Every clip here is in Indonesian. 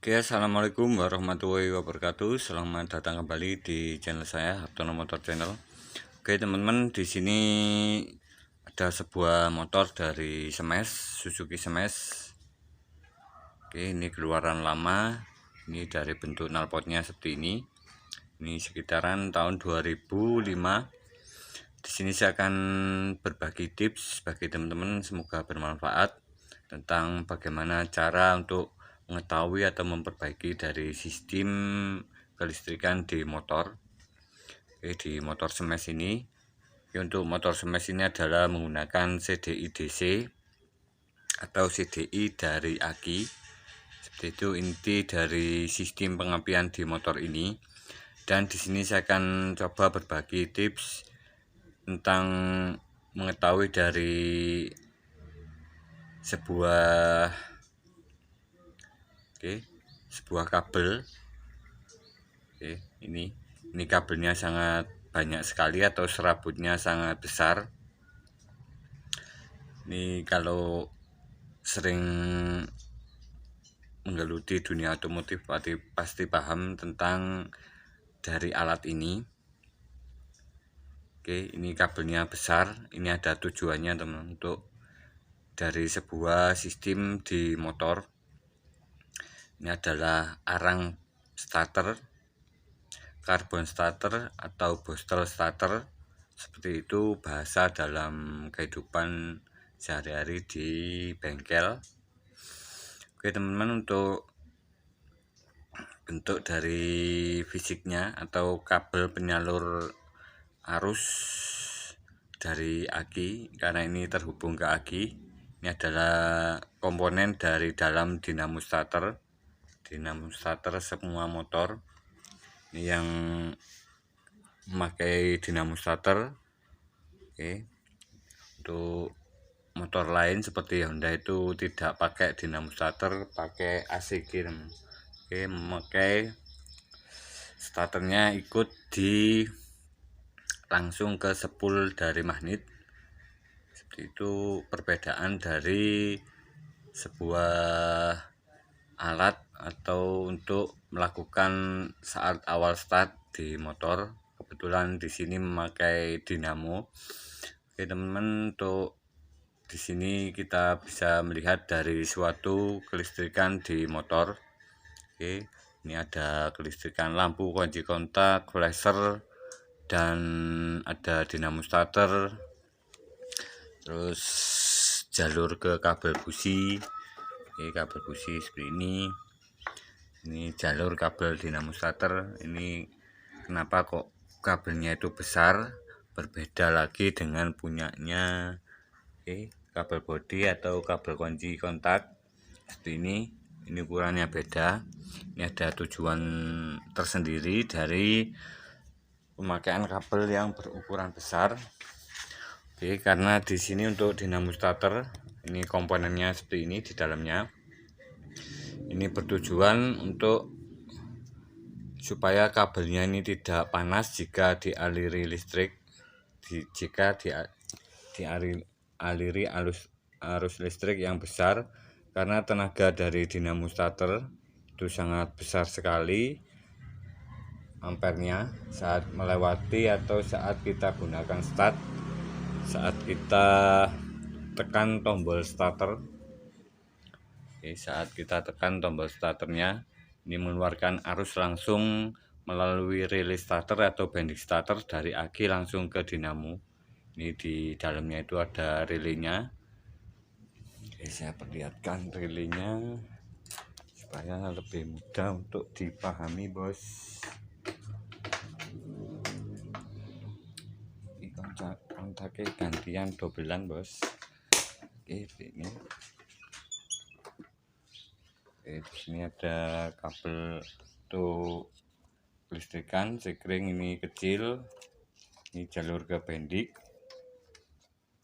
Oke, assalamualaikum warahmatullahi wabarakatuh. Selamat datang kembali di channel saya, Hartono Motor Channel. Oke, teman-teman, di sini ada sebuah motor dari Smash, Suzuki Smash. Oke, ini keluaran lama. Ini dari bentuk knalpotnya seperti ini. Ini sekitaran tahun 2005. Di sini saya akan berbagi tips bagi teman-teman, semoga bermanfaat tentang bagaimana cara untuk mengetahui atau memperbaiki dari sistem kelistrikan di motor. Oke, di motor Smash ini. Oke, untuk motor Smash ini adalah menggunakan CDI DC atau CDI dari aki. Seperti itu inti dari sistem pengapian di motor ini. Dan di sini saya akan coba berbagi tips tentang mengetahui dari sebuah kabel. Oke, ini kabelnya sangat banyak sekali atau serabutnya sangat besar. Ini kalau sering menggeluti dunia otomotif pasti paham tentang dari alat ini. Oke, ini kabelnya besar. Ini ada tujuannya, teman, untuk dari sebuah sistem di motor. Ini adalah arang starter, karbon starter atau bostel starter. Seperti itu bahasa dalam kehidupan sehari-hari di bengkel. Oke, teman-teman, untuk bentuk dari fisiknya atau kabel penyalur arus dari aki, karena ini terhubung ke aki. Ini adalah komponen dari dalam dinamo starter semua motor. Ini yang memakai dinamo starter. Oke, untuk motor lain seperti Honda itu tidak pakai dinamo starter, pakai ACG. Oke, memakai starternya ikut di langsung ke spool dari magnet. Seperti itu perbedaan dari sebuah alat atau untuk melakukan saat awal start di motor. Kebetulan di sini memakai dinamo. Oke, teman-teman, untuk di sini kita bisa melihat dari suatu kelistrikan di motor. Oke, ini ada kelistrikan lampu kunci kontak, flasher, dan ada dinamo starter. Terus jalur ke kabel busi. Oke, kabel busi seperti ini. Ini jalur kabel dinamo starter. Ini kenapa kok kabelnya itu besar, berbeda lagi dengan punyanya kabel bodi atau kabel kunci kontak seperti ini. Ini ukurannya beda. Ini ada tujuan tersendiri dari pemakaian kabel yang berukuran besar. Oke, karena di sini untuk dinamo starter ini komponennya seperti ini di dalamnya. Ini bertujuan untuk supaya kabelnya ini tidak panas jika dialiri listrik, jika dialiri arus listrik yang besar, karena tenaga dari dinamo starter itu sangat besar sekali ampernya saat melewati atau saat kita gunakan start, saat kita tekan tombol starter. Saat kita tekan tombol starternya, ini mengeluarkan arus langsung melalui relay starter atau bending starter dari aki langsung ke dinamo. Ini di dalamnya itu ada relaynya. Oke, saya perlihatkan relaynya supaya lebih mudah untuk dipahami, bos. Kontaknya gantian dobelan, bos. Oke, ini. Di sini ada kabel untuk listrikan, sekring ini kecil. Ini jalur ke bendik.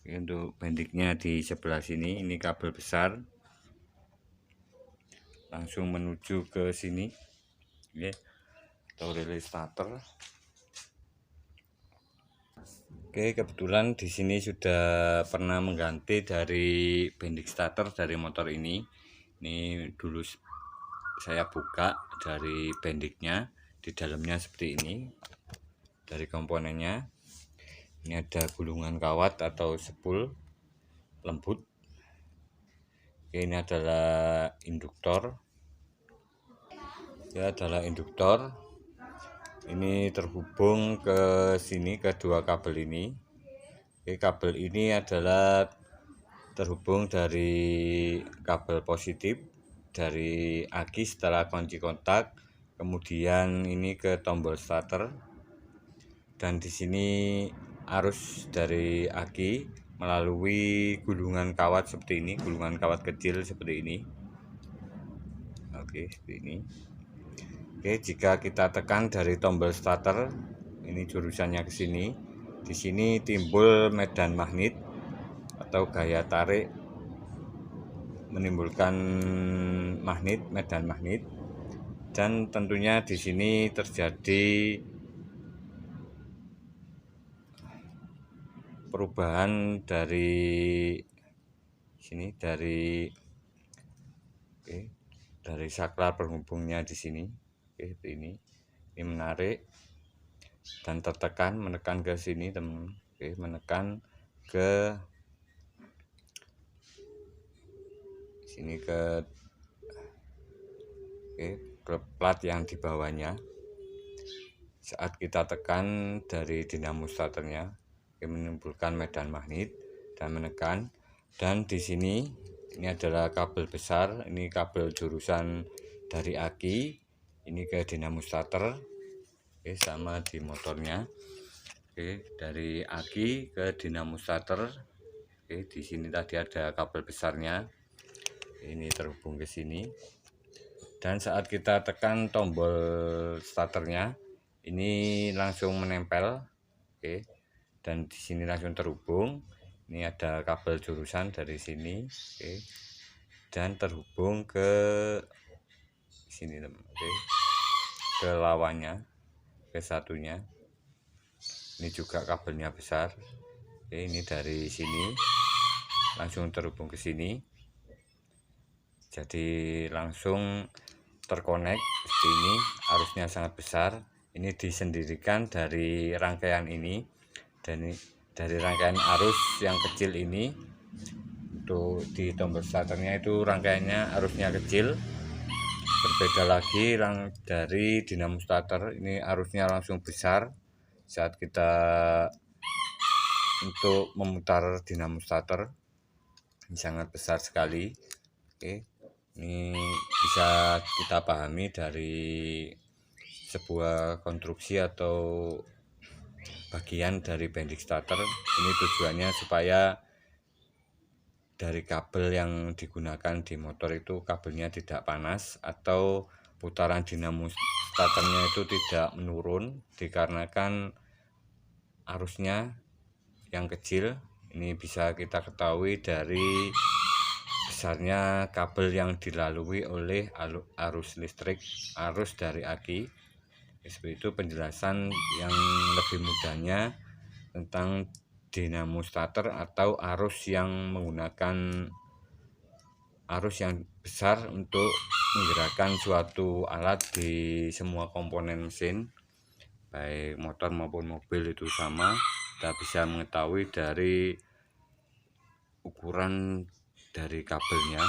Untuk bendiknya di sebelah sini, ini kabel besar langsung menuju ke sini, atau relay starter. Oke, kebetulan di sini sudah pernah mengganti dari bendik starter dari motor ini. Ini dulu saya buka dari bendiknya, di dalamnya seperti ini. Dari komponennya ini ada gulungan kawat atau spool lembut. Ini adalah induktor. Ya, adalah induktor. Ini terhubung ke sini, ke dua kabel ini. Kabel ini adalah terhubung dari kabel positif dari aki setelah kunci kontak, kemudian ini ke tombol starter, dan di sini arus dari aki melalui gulungan kawat seperti ini, gulungan kawat kecil seperti ini. Oke, seperti ini. Oke, jika kita tekan dari tombol starter, ini jurusannya ke sini. Di sini timbul medan magnet atau gaya tarik, menimbulkan medan magnet, dan tentunya di sini terjadi perubahan dari sini, dari saklar penghubungnya di sini. Ini menarik dan tertekan, menekan ke sini teman. Menekan ke sini, ke plat yang di bawahnya. Saat kita tekan dari dinamo starternya, menimbulkan medan magnet dan menekan. Dan di sini ini adalah kabel besar, ini kabel jurusan dari aki ini ke dinamo starter. Sama di motornya. Dari aki ke dinamo starter. Di sini tadi ada kabel besarnya, ini terhubung ke sini. Dan saat kita tekan tombol starternya, ini langsung menempel. Dan di sini langsung terhubung. Ini ada kabel jurusan dari sini, dan terhubung ke sini teman. Ke lawannya, ke satunya. Ini juga kabelnya besar. Ini dari sini langsung terhubung ke sini. Jadi langsung terkonek seperti ini. Arusnya sangat besar. Ini disendirikan dari rangkaian ini, dan dari rangkaian arus yang kecil ini. Untuk di tombol starternya itu rangkaiannya arusnya kecil. Berbeda lagi dari dinamo starter, ini arusnya langsung besar. Saat kita untuk memutar dinamo starter, ini sangat besar sekali. Ini bisa kita pahami dari sebuah konstruksi atau bagian dari bendik starter. Ini tujuannya supaya dari kabel yang digunakan di motor itu kabelnya tidak panas, atau putaran dinamo starternya itu tidak menurun dikarenakan arusnya yang kecil. Ini bisa kita ketahui dari besarnya kabel yang dilalui oleh arus listrik, arus dari aki. Seperti itu penjelasan yang lebih mudahnya tentang dinamo starter atau arus yang menggunakan arus yang besar untuk menggerakkan suatu alat di semua komponen mesin, baik motor maupun mobil itu sama. Kita bisa mengetahui dari ukuran dari kabelnya.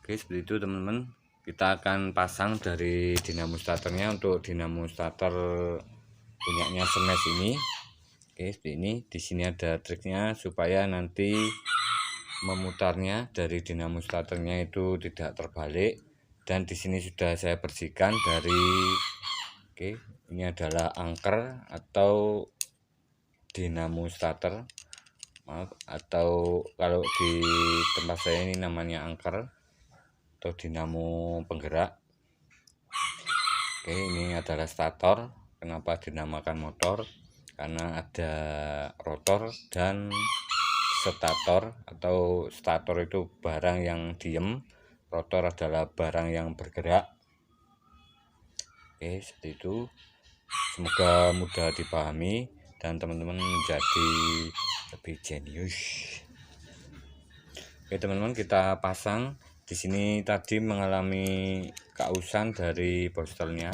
Seperti itu teman-teman. Kita akan pasang dari dinamo starternya. Untuk dinamo starter punyanya Smash ini, seperti ini. Di sini ada triknya supaya nanti memutarnya dari dinamo starternya itu tidak terbalik. Dan di sini sudah saya bersihkan dari ini adalah angker atau dinamo starter, maaf, atau kalau di tempat saya ini namanya angker atau dinamo penggerak. Ini adalah stator. Kenapa dinamakan motor? Karena ada rotor dan stator. Atau stator itu barang yang diem, rotor adalah barang yang bergerak. Seperti itu. Semoga mudah dipahami dan teman-teman menjadi lebih jenius. Teman-teman, kita pasang di sini tadi mengalami kausan dari bostelnya.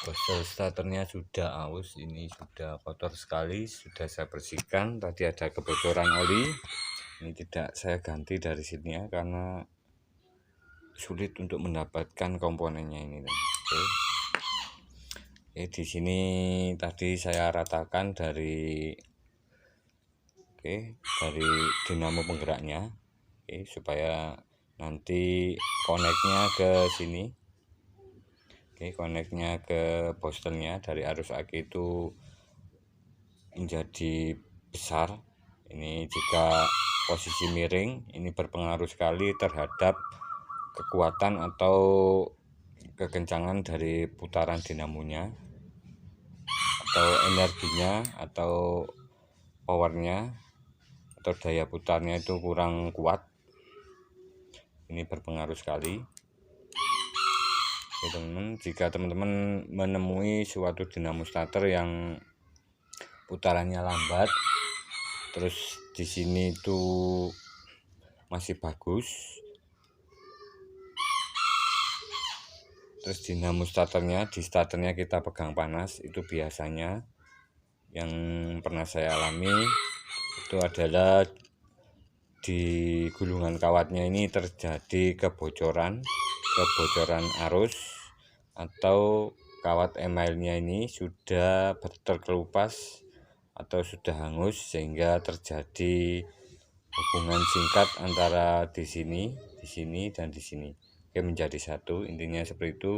Bostel starternya sudah aus, ini sudah kotor sekali, sudah saya bersihkan. Tadi ada kebocoran oli, ini tidak saya ganti dari sini ya, karena sulit untuk mendapatkan komponennya ini. Oke, di sini tadi saya ratakan dari dinamo penggeraknya, supaya nanti koneknya ke sini. Koneknya ke bostelnya dari arus aki itu menjadi besar. Ini jika posisi miring, ini berpengaruh sekali terhadap kekuatan atau kekencangan dari putaran dinamonya, atau energinya, atau powernya, atau daya putarnya itu kurang kuat. Ini berpengaruh sekali. Oke, teman-teman, jika teman-teman menemui suatu dinamo starter yang putarannya lambat, terus di sini itu masih bagus, terus dinamo starternya kita pegang panas, itu biasanya yang pernah saya alami itu adalah di gulungan kawatnya ini terjadi kebocoran arus, atau kawat emailnya ini sudah terkelupas atau sudah hangus, sehingga terjadi hubungan singkat antara di sini dan di sini. Oke, menjadi satu, intinya seperti itu.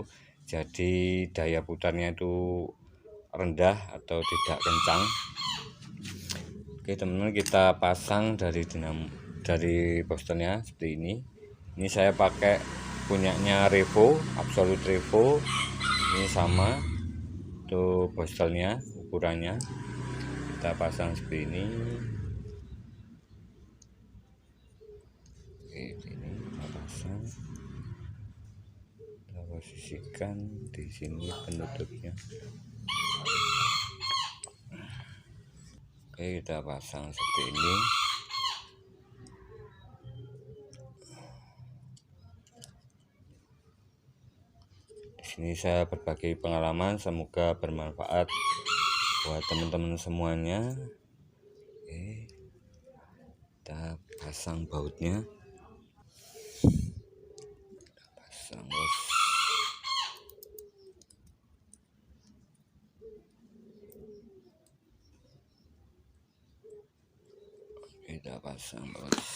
Jadi daya putarnya itu rendah atau tidak kencang. Oke, teman-teman, kita pasang dari bostelnya seperti ini. Ini saya pakai punyanya Revo, Absolute Revo. Ini sama tuh bostelnya, ukurannya. Kita pasang seperti ini. Oke, ini kita pasang. Kita posisikan di sini penutupnya. Oke, kita pasang seperti ini. Ini saya berbagi pengalaman, semoga bermanfaat buat teman-teman semuanya. Oke, kita pasang bautnya, pasang bos. Kita pasang bos.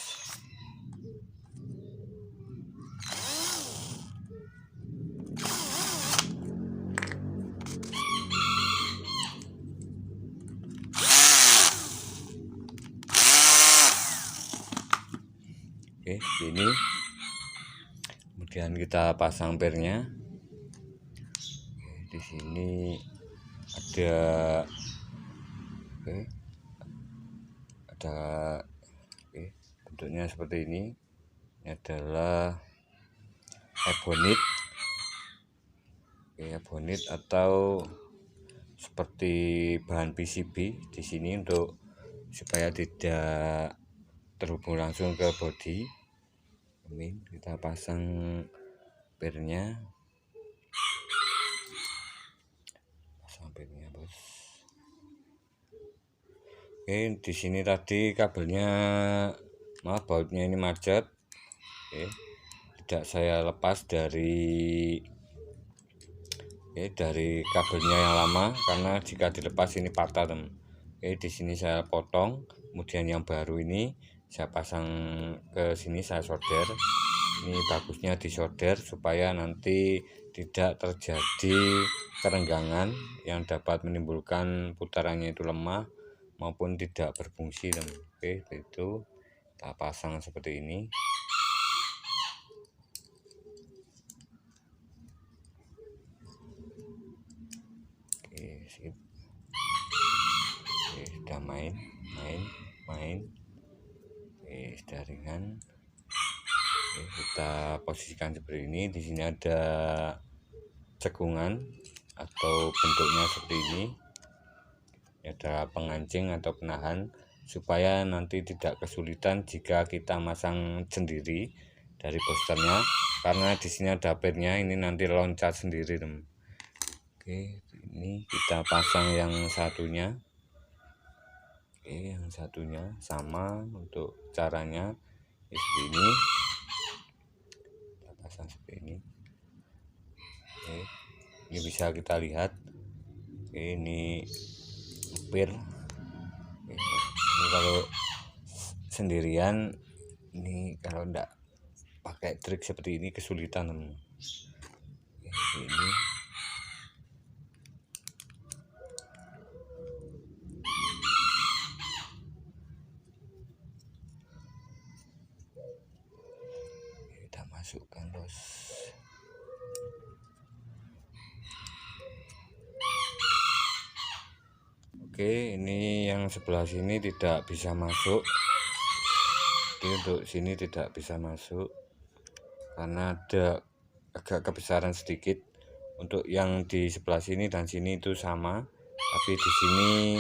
Oke, ini kemudian kita pasang pernya. Di sini ada bentuknya seperti ini. Ini adalah ebonit atau seperti bahan PCB di sini, untuk supaya tidak terhubung langsung ke bodi. Ini kita pasang pernya, bos. Oke, di sini tadi kabelnya, maaf, bautnya ini macet. Oke, tidak saya lepas dari kabelnya yang lama, karena jika dilepas ini patah, teman. Oke, di sini saya potong, kemudian yang baru ini saya pasang ke sini, saya solder. Ini bagusnya disolder supaya nanti tidak terjadi kerenggangan yang dapat menimbulkan putarannya itu lemah maupun tidak berfungsi, teman. Oke, itu kita pasang seperti ini. Oke, sip. Oke, sudah main. Oke, sudah ringan. Oke, kita posisikan seperti ini. Di sini ada cekungan atau bentuknya seperti ini. Ada pengancing atau penahan supaya nanti tidak kesulitan jika kita masang sendiri. dari boosternya, karena di sini ada pinnya, ini nanti loncat sendiri teman. Oke, ini kita pasang yang satunya. Oke, yang satunya sama untuk caranya seperti ini. Kita pasang seperti ini. Oke, ini bisa kita lihat. Oke, ini pir. Ini kalau sendirian, ini kalau enggak pakai trik seperti ini kesulitan teman. Ini kita masukkan bos. Oke, ini yang sebelah sini tidak bisa masuk. Oke, untuk sini tidak bisa masuk karena ada agak kebesaran sedikit. Untuk yang di sebelah sini dan sini itu sama, tapi di sini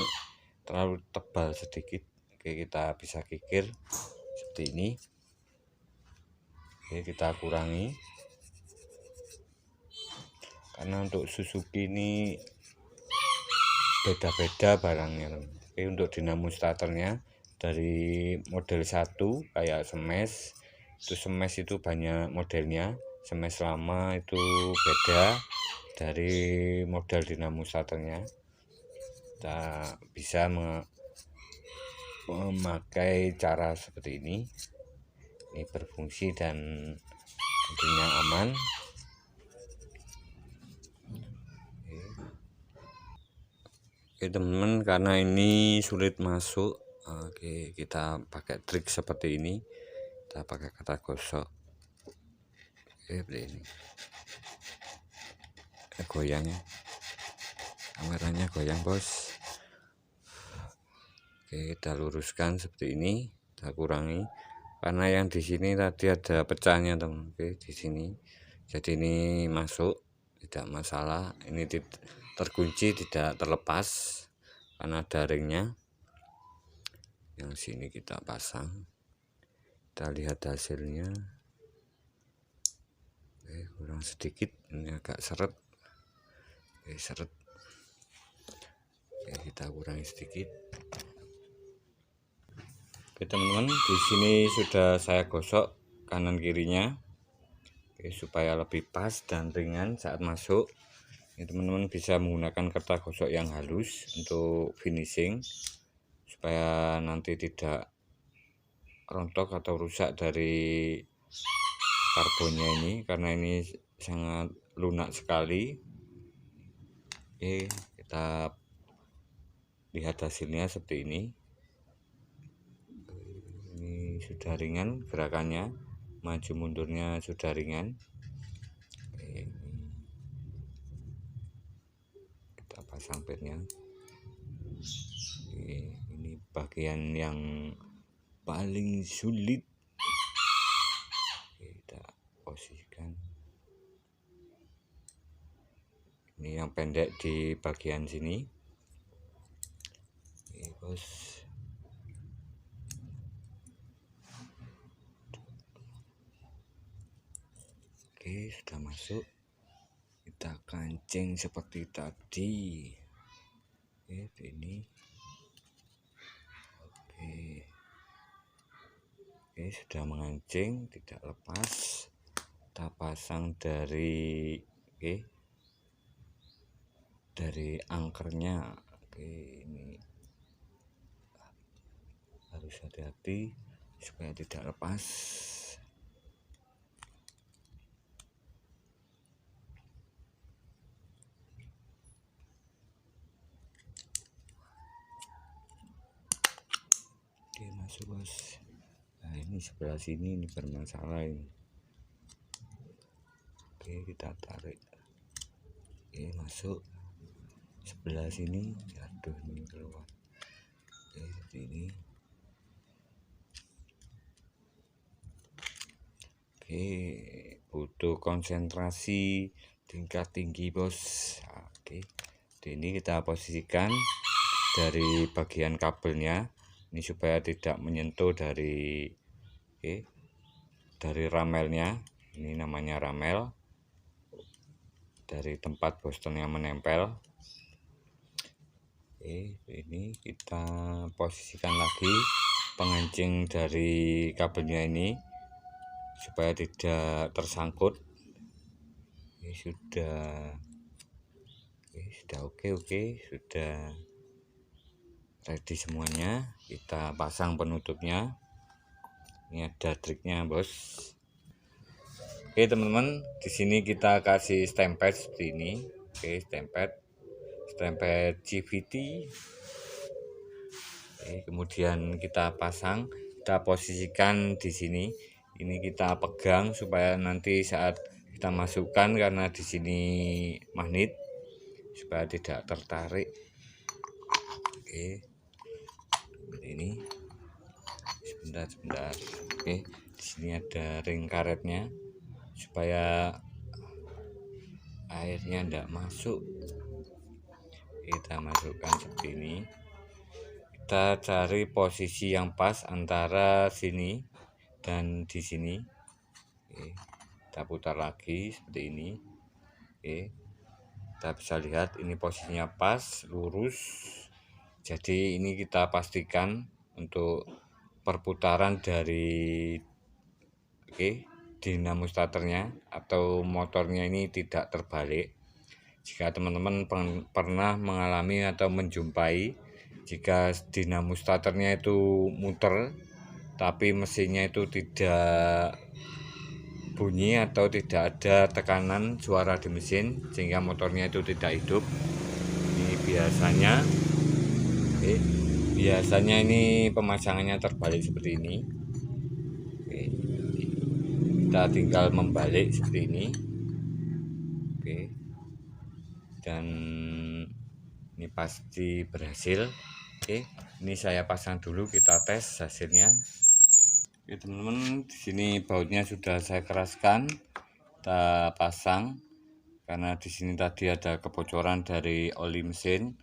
terlalu tebal sedikit. Oke, kita bisa kikir seperti ini. Oke, kita kurangi karena untuk Suzuki ini beda-beda barangnya. Oke, untuk dinamo starternya dari model 1 kayak Smash, itu banyak modelnya. Smash lama itu beda dari model dinamo starternya. Kita bisa memakai cara seperti ini berfungsi dan tentunya aman. Oke teman-teman, karena ini sulit masuk, oke, kita pakai trik seperti ini. Kita pakai kata gosok. Oke, seperti ini. Goyangnya, kameranya goyang bos. Oke, kita luruskan seperti ini, kita kurangi karena yang di sini tadi ada pecahnya teman. Oke, di sini jadi ini masuk, tidak masalah. Ini terkunci, tidak terlepas karena ada ringnya. Yang sini kita pasang, kita lihat hasilnya. Oke, kurang sedikit, ini agak seret. Oke, seret. Oke, kita kurangi sedikit. Oke teman-teman, di sini sudah saya gosok kanan kirinya. Oke, supaya lebih pas dan ringan saat masuk. Ini teman-teman bisa menggunakan kertas gosok yang halus untuk finishing, supaya nanti tidak rontok atau rusak dari karbonnya ini, karena ini sangat lunak sekali. Oke, kita lihat hasilnya seperti ini. Ini sudah ringan gerakannya, maju mundurnya sudah ringan. Oke, kita pasang pirnya. Oke, ini bagian yang paling sulit. Oke, kita posisikan. Ini yang pendek di bagian sini. Oke bos. Oke, sudah masuk. Kita kancing seperti tadi. Oke, ini. Oke, sudah mengancing, tidak lepas. Kita pasang dari dari angkernya. Oke, ini harus hati-hati supaya tidak lepas. Oke, masuk bos. Nah, ini sebelah sini ini bermasalah ini. Oke, kita tarik. Oke, masuk. Sebelah sini, aduh, ini keluar. Oke, seperti ini. Oke, butuh konsentrasi tingkat tinggi bos. Oke, ini kita posisikan dari bagian kabelnya ini supaya tidak menyentuh dari dari ramelnya. Ini namanya ramel, dari tempat Boston yang menempel. Ini kita posisikan lagi pengancing dari kabelnya ini supaya tidak tersangkut. Ini sudah oke, sudah ready semuanya. Kita pasang penutupnya. Ini ada triknya, bos. Oke teman-teman, di sini kita kasih stemped seperti ini. Oke, stemped CVT. Kemudian kita pasang, kita posisikan di sini. Ini kita pegang supaya nanti saat kita masukkan, karena di sini magnet, supaya tidak tertarik. Oke, ini sebentar. Oke, di sini ada ring karetnya supaya airnya tidak masuk. Kita masukkan seperti ini. Kita cari posisi yang pas antara sini dan di sini. Kita putar lagi seperti ini. Kita bisa lihat ini posisinya pas, lurus. Jadi ini kita pastikan untuk perputaran dari dinamo starternya atau motornya ini tidak terbalik. Jika teman-teman pernah mengalami atau menjumpai jika dinamo starternya itu muter tapi mesinnya itu tidak bunyi atau tidak ada tekanan suara di mesin sehingga motornya itu tidak hidup, ini biasanya ini pemasangannya terbalik seperti ini. Kita tinggal membalik seperti ini. Dan ini pasti berhasil. Ini saya pasang dulu, kita tes hasilnya. Teman-teman, di sini bautnya sudah saya keraskan, kita pasang. Karena di sini tadi ada kebocoran dari oli mesin,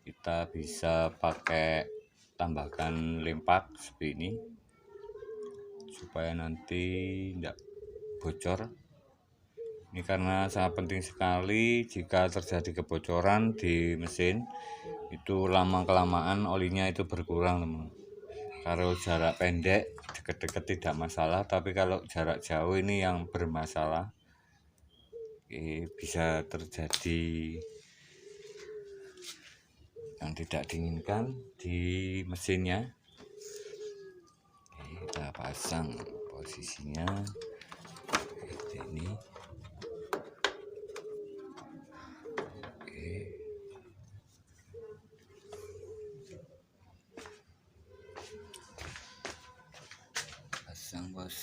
kita bisa pakai tambahkan lempak seperti ini supaya nanti tidak bocor. Ini karena sangat penting sekali, jika terjadi kebocoran di mesin itu lama-kelamaan olinya itu berkurang, teman. Kalau jarak pendek deket-deket tidak masalah, tapi kalau jarak jauh ini yang bermasalah. Bisa terjadi yang tidak diinginkan di mesinnya. Kita pasang posisinya seperti ini. Pasang, bos.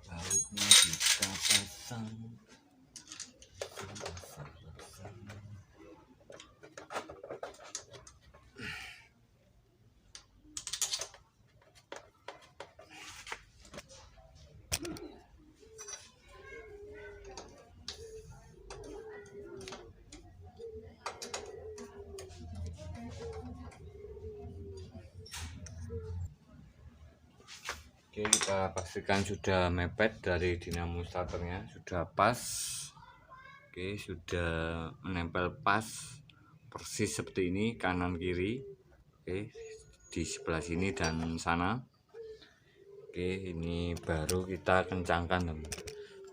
Bautnya kita pasang. Oke, kita pastikan sudah mepet dari dinamo starternya, sudah pas. Oke, sudah menempel pas persis seperti ini, kanan kiri. Oke, di sebelah sini dan sana. Oke, ini baru kita kencangkan, teman,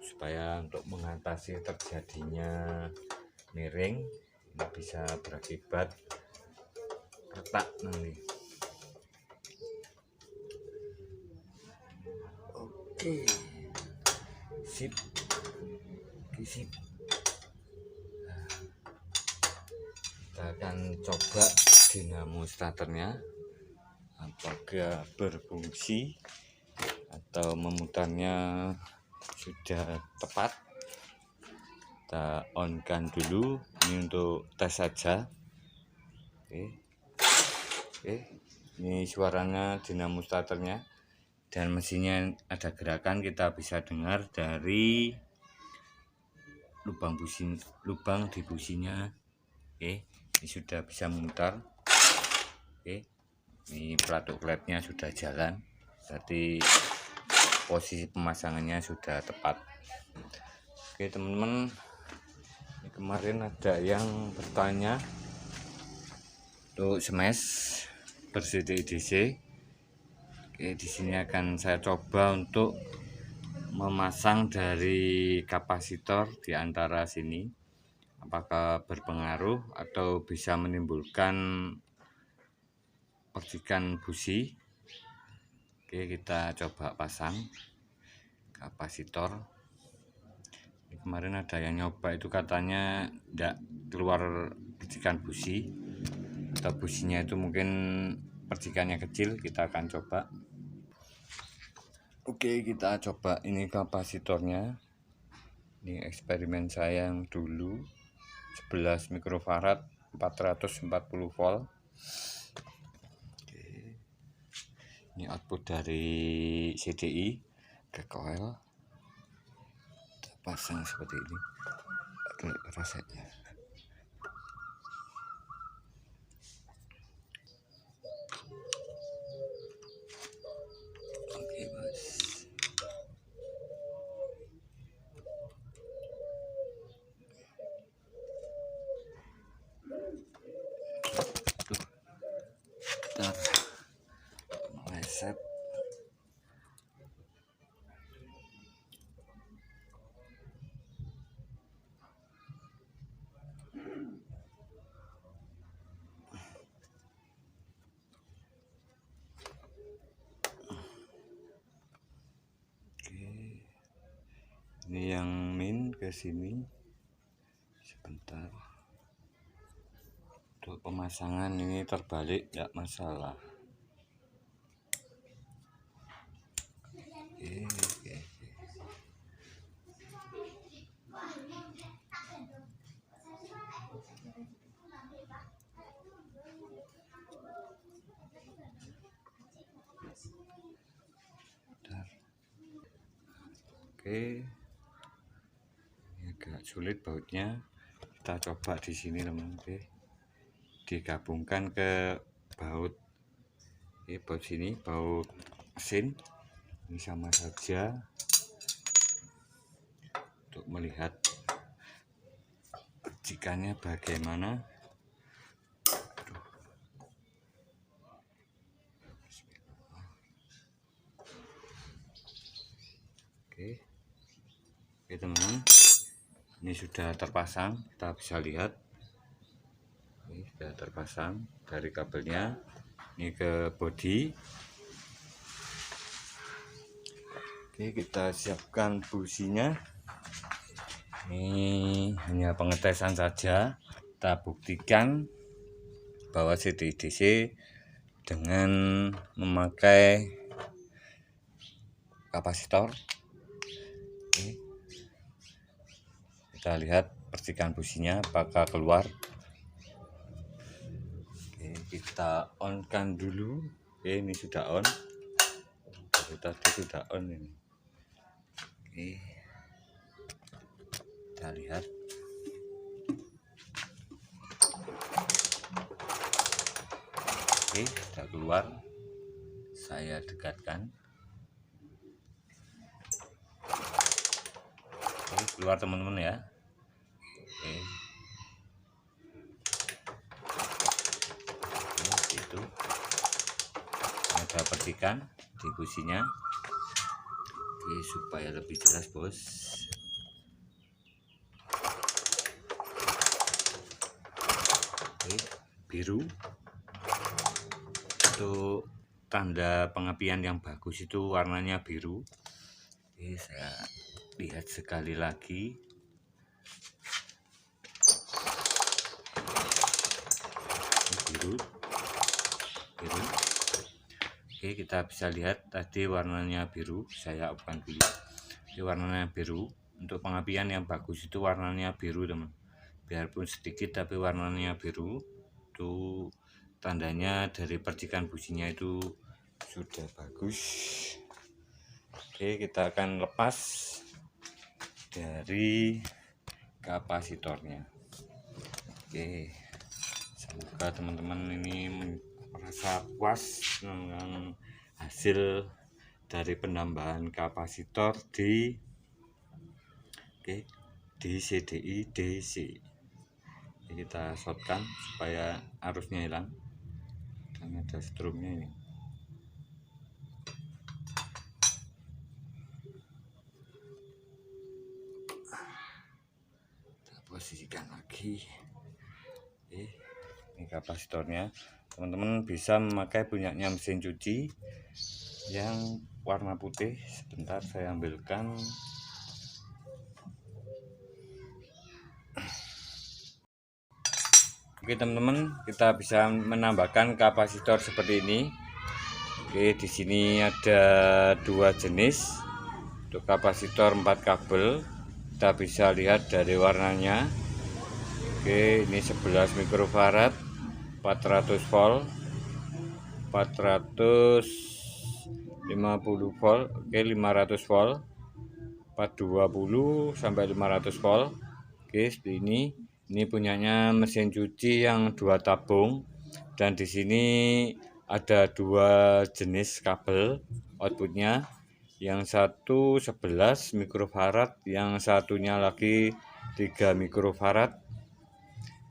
supaya untuk mengatasi terjadinya miring, ini bisa berakibat retak nanti. Oke, sip. Kita akan coba dinamo starternya apakah berfungsi atau memutarnya sudah tepat. Kita on kan dulu, ini untuk tes saja. Ini suaranya dinamo starternya. Dan mesinnya ada gerakan, kita bisa dengar dari lubang di businya. Ini sudah bisa memutar. Oke, ini pelatuk klepnya sudah jalan, berarti posisi pemasangannya sudah tepat. Oke teman-teman, kemarin ada yang bertanya untuk smash versi DC. Oke, di sini akan saya coba untuk memasang dari kapasitor di antara sini. Apakah berpengaruh atau bisa menimbulkan percikan busi? Oke, kita coba pasang kapasitor. Kemarin ada yang nyoba itu katanya tidak keluar percikan busi, atau businya itu mungkin percikannya kecil. Kita akan coba. Oke, kita coba ini kapasitornya. Ini eksperimen saya yang dulu 11 mikrofarad 440 volt. Oke. Ini output dari CDI ke coil. Kita pasang seperti ini. Oke, resetnya. Oke, bos. Meleset. Ini yang min ke sini. Sebentar. Untuk pemasangan ini terbalik tidak masalah. Oke. Oke. Ini agak sulit bautnya. Kita coba di sini teman. Oke. Digabungkan ke baut. Ini baut sini, baut mesin. Ini sama saja. Untuk melihat percikannya bagaimana. Oke. Oke teman-teman, ini sudah terpasang, kita bisa lihat ini sudah terpasang dari kabelnya ini ke bodi. Oke, kita siapkan businya. Ini hanya pengetesan saja, kita buktikan bahwa CDI-DC dengan memakai kapasitor. Oke. Kita lihat percikan businya apakah keluar. Oke, kita on kan dulu. Oke, ini sudah on. Tadi sudah on ini. Oke, kita lihat. Oke, sudah keluar. Saya dekatkan. Oke, keluar teman-teman ya. Oke. Oke, itu ada percikan di businya. Oke, supaya lebih jelas bos. Oke, biru. Untuk tanda pengapian yang bagus itu warnanya biru. Oke, saya lihat sekali lagi. Biru. Oke, kita bisa lihat tadi warnanya biru. Saya hapuskan dulu. Ini warnanya biru. Untuk pengapian yang bagus itu warnanya biru teman. Biarpun sedikit tapi warnanya biru. Itu tandanya dari percikan businya itu sudah bagus. Oke, kita akan lepas dari kapasitornya. Oke, semoga teman-teman ini merasa puas dengan hasil dari penambahan kapasitor di CDI DC. Kita shortkan supaya arusnya hilang, dan ada strumnya ini. Kita posisikan lagi. Ini kapasitornya. Teman-teman bisa memakai punyanya mesin cuci yang warna putih. Sebentar saya ambilkan. Oke teman-teman, kita bisa menambahkan kapasitor seperti ini. Oke, di sini ada dua jenis untuk kapasitor 4 kabel. Kita bisa lihat dari warnanya. Oke, ini 11 mikrofarad, 400 volt, 450 volt, oke 500 volt, 420 sampai 500 volt. Oke, seperti ini. Ini punyanya mesin cuci yang 2 tabung, dan di sini ada 2 jenis kabel outputnya. Yang satu 11 mikrofarad, yang satunya lagi 3 mikrofarad.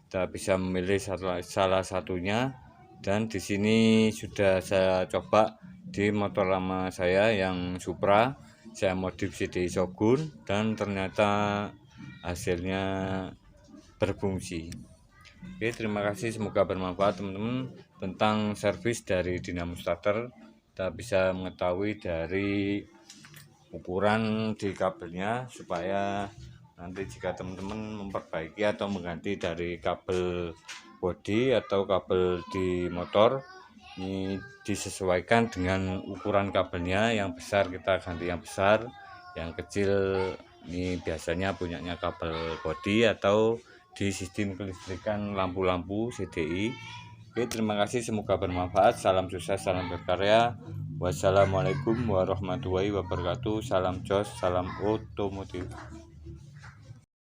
Kita bisa memilih salah satunya, dan di sini sudah saya coba di motor lama saya yang Supra. Saya modif CDI Shogun dan ternyata hasilnya berfungsi. Oke, terima kasih, semoga bermanfaat teman-teman tentang servis dari dinamo starter. Kita bisa mengetahui dari ukuran di kabelnya, supaya nanti jika teman-teman memperbaiki atau mengganti dari kabel bodi atau kabel di motor, ini disesuaikan dengan ukuran kabelnya. Yang besar kita ganti yang besar, yang kecil ini biasanya punyanya kabel bodi atau di sistem kelistrikan lampu-lampu CDI. Oke, terima kasih, semoga bermanfaat. Salam sukses, salam berkarya. Wassalamualaikum warahmatullahi wabarakatuh. Salam jos, salam otomotif.